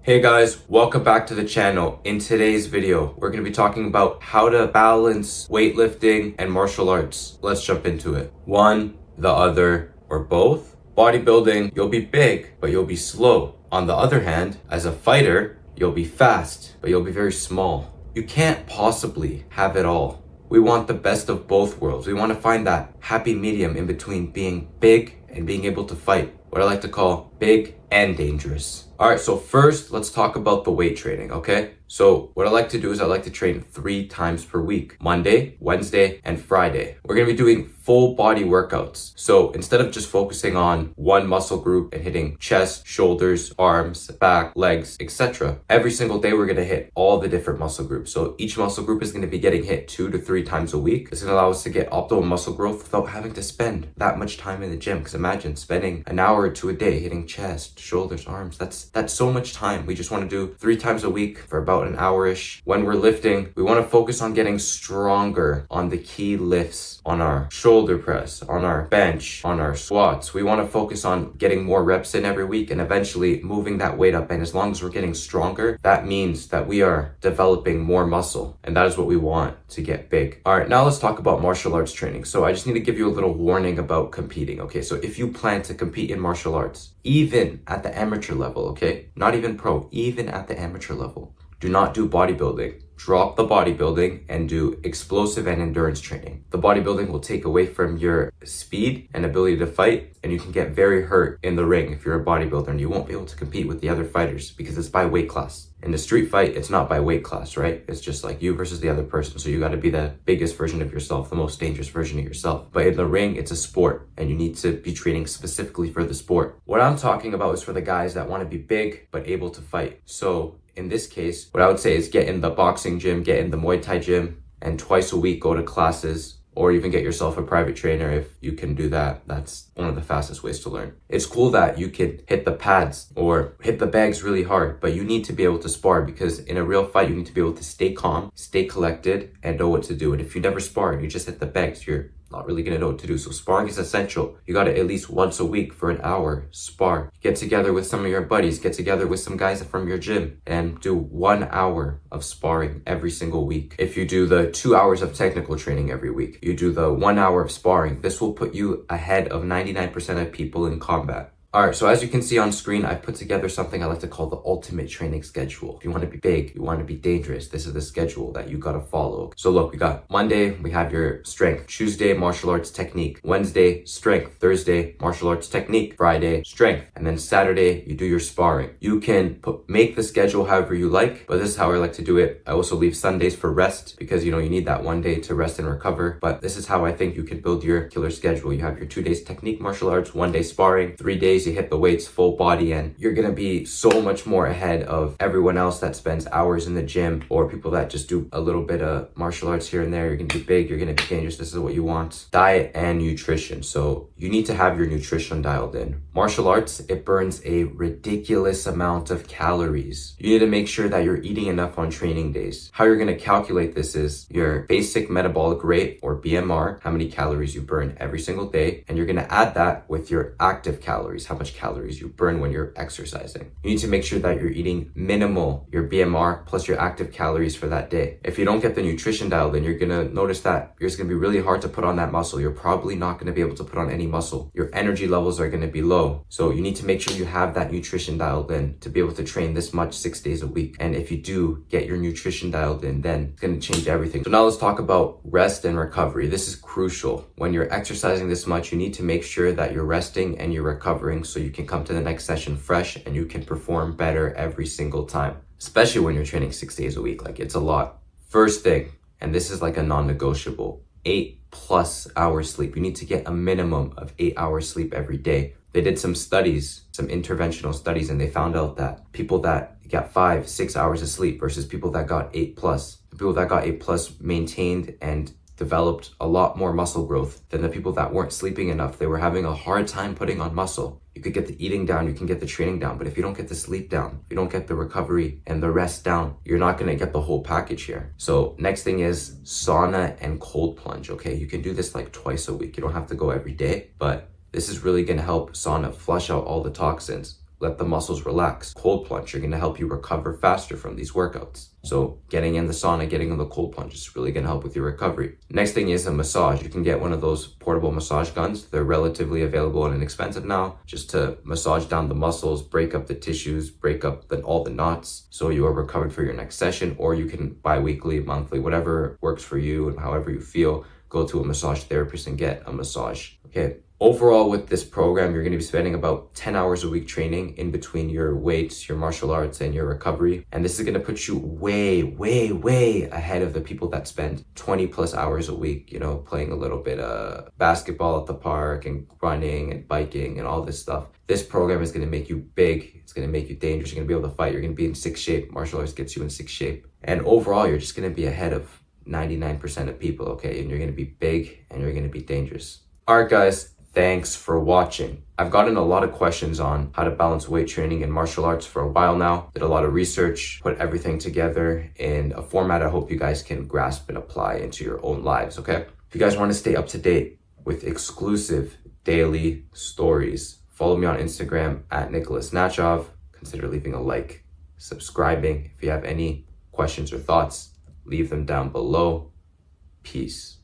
Hey guys, welcome back to the channel. In today's video, we're going to be talking about how to balance weightlifting and martial arts. Let's jump into it. One, the other, or both. Bodybuilding, you'll be big, but you'll be slow. On the other hand, as a fighter, you'll be fast, but you'll be very small. You can't possibly have it all. We want the best of both worlds. We want to find that happy medium in between being big and being able to fight. What I like to call big and dangerous. All right, so first let's talk about the weight training, okay? So what I like to do is I like to train 3 times per week, Monday, Wednesday, and Friday. We're gonna be doing full body workouts. So instead of just focusing on one muscle group and hitting chest, shoulders, arms, back, legs, etc., every single day we're gonna hit all the different muscle groups. So each muscle group is gonna be getting hit 2 to 3 times a week. It's gonna allow us to get optimal muscle growth without having to spend that much time in the gym. Because imagine spending an hour or 2 a day hitting chest, shoulders, arms. That's so much time. We just want to do 3 times a week for about an hour-ish. When we're lifting, we want to focus on getting stronger on the key lifts, on our shoulder press, on our bench, on our squats. We want to focus on getting more reps in every week and eventually moving that weight up. And as long as we're getting stronger, that means that we are developing more muscle. And that is what we want to get big. All right, now let's talk about martial arts training. So I just need to give you a little warning about competing. Okay, so if you plan to compete in martial arts, even at the amateur level, okay, not even pro, even at the amateur level, do not do bodybuilding. Drop the bodybuilding and do explosive and endurance training. The bodybuilding will take away from your speed and ability to fight, and you can get very hurt in the ring if you're a bodybuilder, and you won't be able to compete with the other fighters because it's by weight class. In the street fight, it's not by weight class, right? It's just like you versus the other person. So you got to be the biggest version of yourself, the most dangerous version of yourself. But in the ring, it's a sport, and you need to be training specifically for the sport. What I'm talking about is for the guys that want to be big but able to fight. So in this case, what I would say is get in the boxing gym, get in the Muay Thai gym, and twice a week go to classes, or even get yourself a private trainer if you can do that. That's one of the fastest ways to learn. It's cool that you can hit the pads or hit the bags really hard, but you need to be able to spar, because in a real fight, you need to be able to stay calm, stay collected, and know what to do. And if you never spar and you just hit the bags, you're not really gonna know what to do. So sparring is essential. You gotta at least once a week for an hour spar. Get together with some of your buddies, get together with some guys from your gym, and do 1 hour of sparring every single week. If you do the 2 hours of technical training every week, you do the 1 hour of sparring, this will put you ahead of 99% of people in combat. All right, so as you can see on screen, I've put together something I like to call the ultimate training schedule. If you want to be big, you want to be dangerous, this is the schedule that you got to follow. So look, we got Monday, we have your strength. Tuesday, martial arts technique. Wednesday, strength. Thursday, martial arts technique. Friday, strength. And then Saturday, you do your sparring. You can make the schedule however you like, but this is how I like to do it. I also leave Sundays for rest because, you need that one day to rest and recover. But this is how I think you can build your killer schedule. You have your 2 days technique martial arts, 1 day sparring, 3 days you hit the weights full body, and you're gonna be so much more ahead of everyone else that spends hours in the gym, or people that just do a little bit of martial arts here and there. You're gonna be big, you're gonna be dangerous. This is what you want. Diet and nutrition. So you need to have your nutrition dialed in. Martial arts, it burns a ridiculous amount of calories. You need to make sure that you're eating enough on training days. How you're gonna calculate this is your basic metabolic rate, or BMR, how many calories you burn every single day, and you're gonna add that with your active calories, how much calories you burn when you're exercising. You need to make sure that you're eating minimal, your BMR plus your active calories for that day. If you don't get the nutrition dialed in, you're gonna notice that it's gonna be really hard to put on that muscle. You're probably not gonna be able to put on any muscle. Your energy levels are gonna be low. So you need to make sure you have that nutrition dialed in to be able to train this much 6 days a week. And if you do get your nutrition dialed in, then it's gonna change everything. So now let's talk about rest and recovery. This is crucial. When you're exercising this much, you need to make sure that you're resting and you're recovering so you can come to the next session fresh and you can perform better every single time, especially when you're training 6 days a week. Like, it's a lot. First thing, and this is like a non-negotiable, 8+ hours sleep. You need to get a minimum of 8 hours sleep every day. They did some studies, some interventional studies, and they found out that people that got 5-6 hours of sleep versus people that got 8+, the people that got 8+ maintained and developed a lot more muscle growth than the people that weren't sleeping enough. They were having a hard time putting on muscle. You could get the eating down, you can get the training down, but if you don't get the sleep down, if you don't get the recovery and the rest down, you're not gonna get the whole package here. So next thing is sauna and cold plunge, okay? You can do this like twice a week. You don't have to go every day, but this is really gonna help sauna flush out all the toxins. let the muscles relax. Cold plunge are going to help you recover faster from these workouts. So getting in the sauna, getting in the cold plunge is really going to help with your recovery. Next thing is a massage. You can get one of those portable massage guns. They're relatively available and inexpensive now, just to massage down the muscles, break up the tissues, break up all the knots, so you are recovered for your next session. Or you can bi-weekly, monthly, whatever works for you and however you feel, go to a massage therapist and get a massage. Okay. Overall, with this program, you're going to be spending about 10 hours a week training in between your weights, your martial arts, and your recovery. And this is going to put you way, way, way ahead of the people that spend 20 plus hours a week, playing a little bit of basketball at the park and running and biking and all this stuff. This program is going to make you big. It's going to make you dangerous. You're going to be able to fight. You're going to be in sick shape. Martial arts gets you in sick shape. And overall, you're just going to be ahead of 99% of people, okay? And you're going to be big and you're going to be dangerous. All right, guys. Thanks for watching. I've gotten a lot of questions on how to balance weight training and martial arts for a while now. Did a lot of research, put everything together in a format I hope you guys can grasp and apply into your own lives, okay? If you guys want to stay up to date with exclusive daily stories, follow me on Instagram at Nicholas Nachov. Consider leaving a like, subscribing. If you have any questions or thoughts, leave them down below. Peace.